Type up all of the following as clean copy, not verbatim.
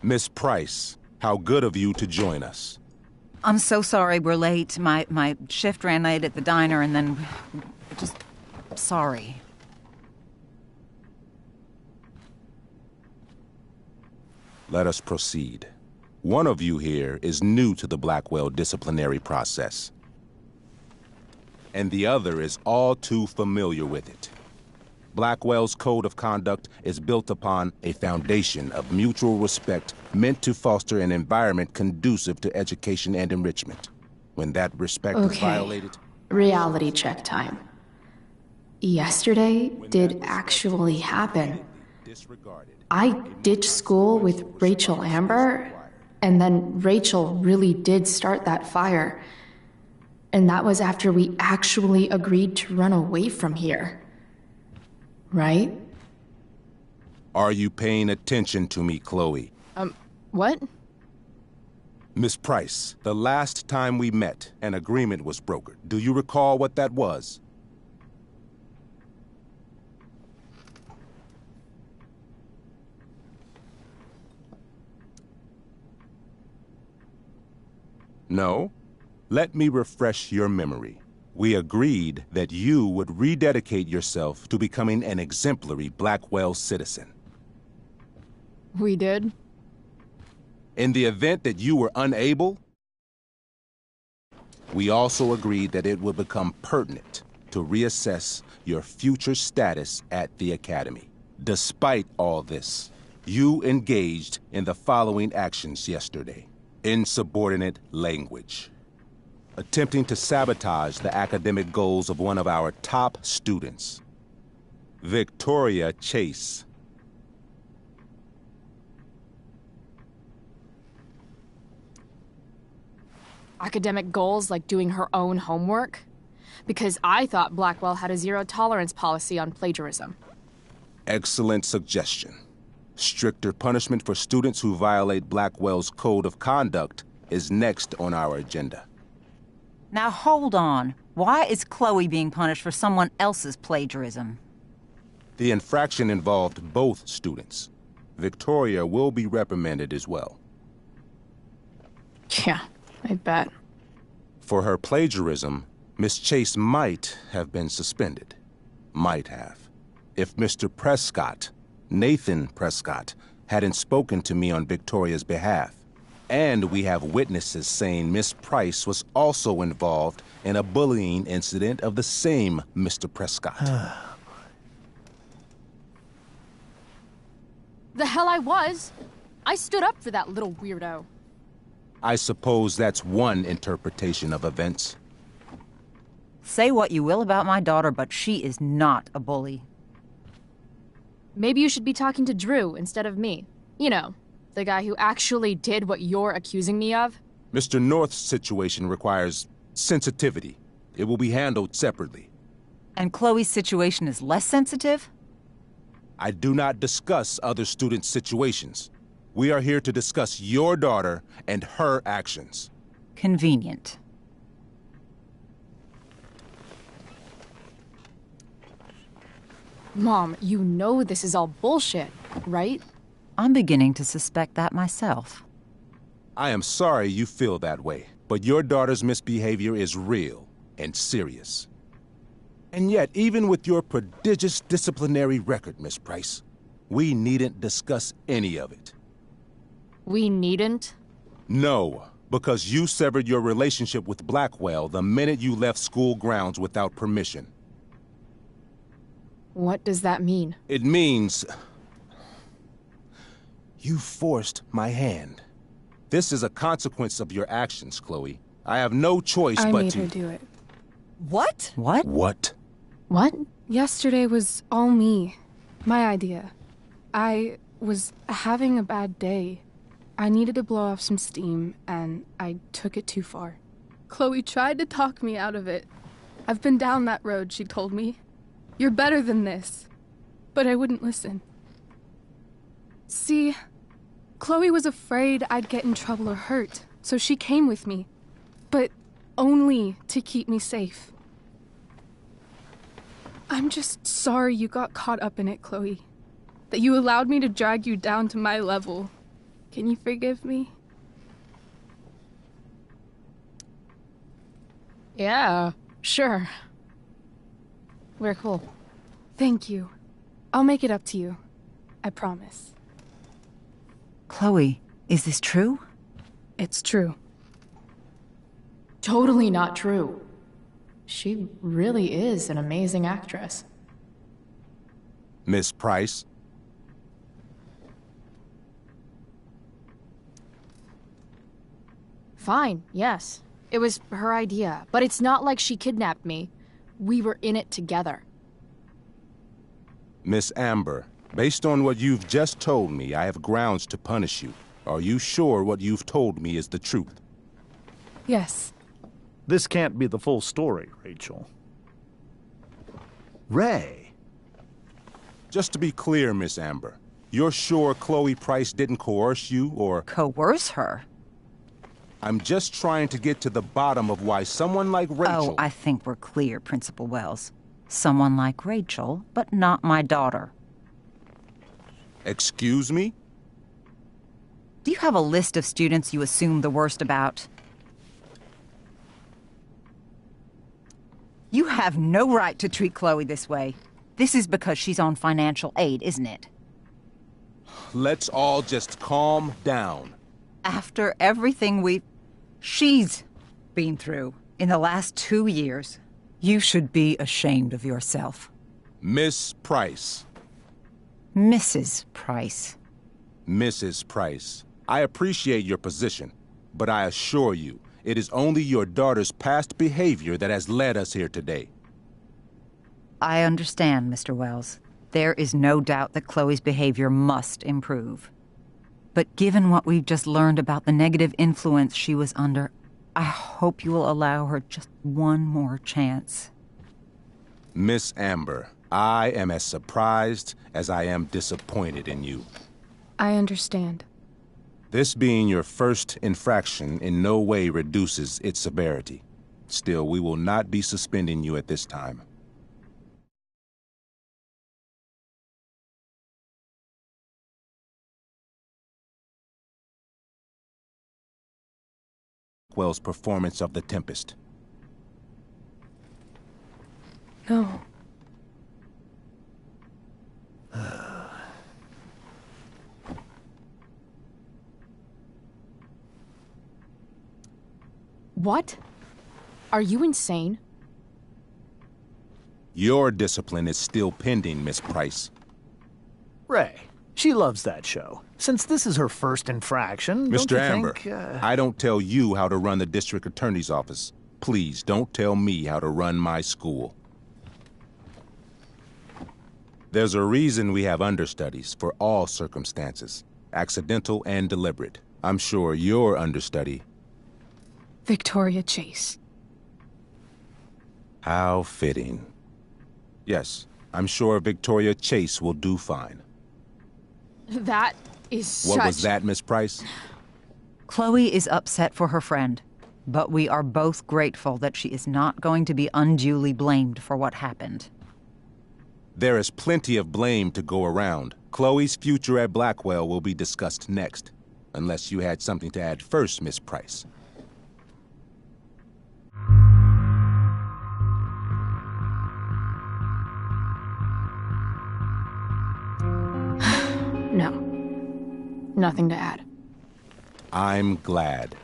Miss Price, how good of you to join us. I'm so sorry we're late. My shift ran late at the diner and then... just... sorry. Let us proceed. One of you here is new to the Blackwell disciplinary process, and the other is all too familiar with it. Blackwell's code of conduct is built upon a foundation of mutual respect meant to foster an environment conducive to education and enrichment. When that respect is violated... Reality check time. Yesterday did actually happen. I ditched school with Rachel Amber, and then Rachel really did start that fire. And that was after we actually agreed to run away from here. Right? Are you paying attention to me, Chloe? What? Miss Price, the last time we met, an agreement was brokered. Do you recall what that was? No? Let me refresh your memory. We agreed that you would rededicate yourself to becoming an exemplary Blackwell citizen. We did? In the event that you were unable, we also agreed that it would become pertinent to reassess your future status at the Academy. Despite all this, you engaged in the following actions yesterday. Insubordinate language. Attempting to sabotage the academic goals of one of our top students, Victoria Chase. Academic goals like doing her own homework? Because I thought Blackwell had a zero-tolerance policy on plagiarism. Excellent suggestion. Stricter punishment for students who violate Blackwell's code of conduct is next on our agenda. Now hold on. Why is Chloe being punished for someone else's plagiarism? The infraction involved both students. Victoria will be reprimanded as well. Yeah, I bet. For her plagiarism, Miss Chase might have been suspended. Might have. If Mr. Prescott, Nathan Prescott, hadn't spoken to me on Victoria's behalf. And we have witnesses saying Miss Price was also involved in a bullying incident of the same Mr. Prescott. The hell I was! I stood up for that little weirdo. I suppose that's one interpretation of events. Say what you will about my daughter, but she is not a bully. Maybe you should be talking to Drew instead of me. You know, the guy who actually did what you're accusing me of. Mr. North's situation requires sensitivity. It will be handled separately. And Chloe's situation is less sensitive? I do not discuss other students' situations. We are here to discuss your daughter and her actions. Convenient. Mom, you know this is all bullshit, right? I'm beginning to suspect that myself. I am sorry you feel that way, but your daughter's misbehavior is real and serious. And yet, even with your prodigious disciplinary record, Miss Price, we needn't discuss any of it. We needn't? No, because you severed your relationship with Blackwell the minute you left school grounds without permission. What does that mean? It means... you forced my hand. This is a consequence of your actions, Chloe. I have no choice but to... I made her do it. What? What? What? What? Yesterday was all me. My idea. I was having a bad day. I needed to blow off some steam, and I took it too far. Chloe tried to talk me out of it. I've been down that road, she told me. You're better than this. But I wouldn't listen. See, Chloe was afraid I'd get in trouble or hurt, so she came with me. But only to keep me safe. I'm just sorry you got caught up in it, Chloe. That you allowed me to drag you down to my level. Can you forgive me? Yeah, sure. We're cool. Thank you. I'll make it up to you. I promise. Chloe, is this true? It's true. Totally not true. She really is an amazing actress. Miss Price? Fine, yes. It was her idea, but it's not like she kidnapped me. We were in it together. Miss Amber, based on what you've just told me, I have grounds to punish you. Are you sure what you've told me is the truth? Yes. This can't be the full story, Rachel. Ray. Just to be clear, Miss Amber, you're sure Chloe Price didn't coerce you, or... Coerce her? I'm just trying to get to the bottom of why someone like Rachel... Oh, I think we're clear, Principal Wells. Someone like Rachel, but not my daughter. Excuse me? Do you have a list of students you assume the worst about? You have no right to treat Chloe this way. This is because she's on financial aid, isn't it? Let's all just calm down. After everything she's been through in the last 2 years, you should be ashamed of yourself. Miss Price. Mrs. Price. Mrs. Price, I appreciate your position, but I assure you, it is only your daughter's past behavior that has led us here today. I understand, Mr. Wells. There is no doubt that Chloe's behavior must improve. But given what we've just learned about the negative influence she was under, I hope you will allow her just one more chance. Miss Amber, I am as surprised as I am disappointed in you. I understand. This being your first infraction in no way reduces its severity. Still, we will not be suspending you at this time. Blackwell's performance of The Tempest. No. What? Are you insane? Your discipline is still pending, Miss Price. Ray, she loves that show. Since this is her first infraction, don't Mr. you Amber, think, I don't tell you how to run the district attorney's office. Please don't tell me how to run my school. There's a reason we have understudies for all circumstances, accidental and deliberate. I'm sure your understudy... Victoria Chase. How fitting. Yes, I'm sure Victoria Chase will do fine. That is What was that, Miss Price? Chloe is upset for her friend, but we are both grateful that she is not going to be unduly blamed for what happened. There is plenty of blame to go around. Chloe's future at Blackwell will be discussed next. Unless you had something to add first, Miss Price. No. Nothing to add. I'm glad.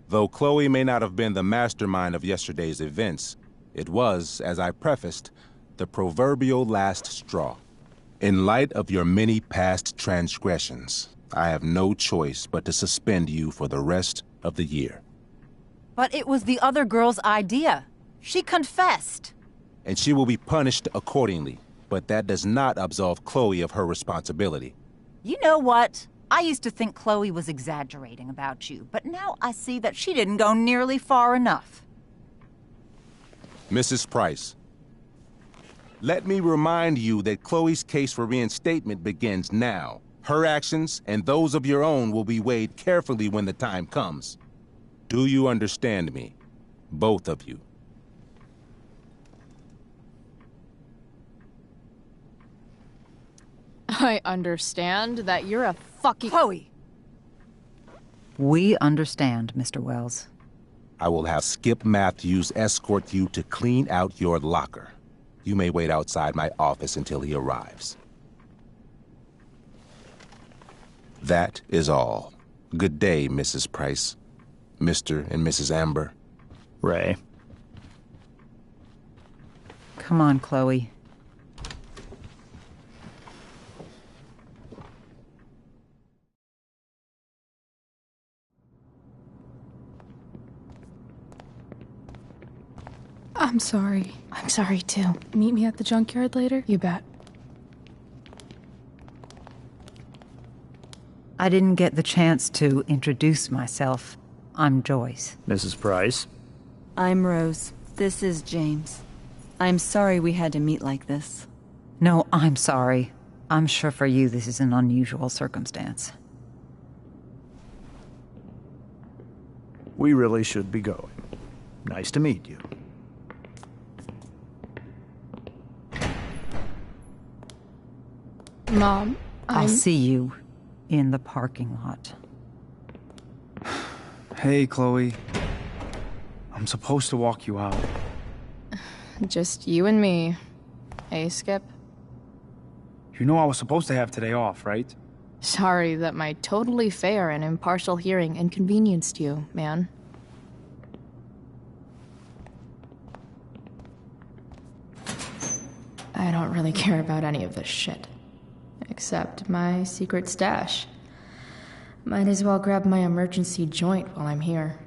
Though Chloe may not have been the mastermind of yesterday's events, it was, as I prefaced, the proverbial last straw. In light of your many past transgressions, I have no choice but to suspend you for the rest of the year. But it was the other girl's idea. She confessed. And she will be punished accordingly, but that does not absolve Chloe of her responsibility. You know what? I used to think Chloe was exaggerating about you, but now I see that she didn't go nearly far enough. Mrs. Price, let me remind you that Chloe's case for reinstatement begins now. Her actions and those of your own will be weighed carefully when the time comes. Do you understand me? Both of you. I understand that you're a fucking... Chloe, We understand, Mr. Wells. I will have Skip Matthews escort you to clean out your locker. You may wait outside my office until he arrives. That is all. Good day, Mrs. Price. Mr. and Mrs. Amber. Ray. Come on, Chloe. I'm sorry. I'm sorry too. Meet me at the junkyard later? You bet. I didn't get the chance to introduce myself. I'm Joyce. Mrs. Price. I'm Rose. This is James. I'm sorry we had to meet like this. No, I'm sorry. I'm sure for you this is an unusual circumstance. We really should be going. Nice to meet you. Mom, I'll see you in the parking lot. Hey, Chloe. I'm supposed to walk you out. Just you and me. Hey, Skip. You know I was supposed to have today off, right? Sorry that my totally fair and impartial hearing inconvenienced you, man. I don't really care about any of this shit. Except my secret stash. Might as well grab my emergency joint while I'm here.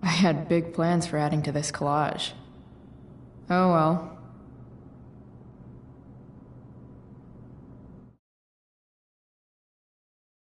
I had big plans for adding to this collage. Oh well.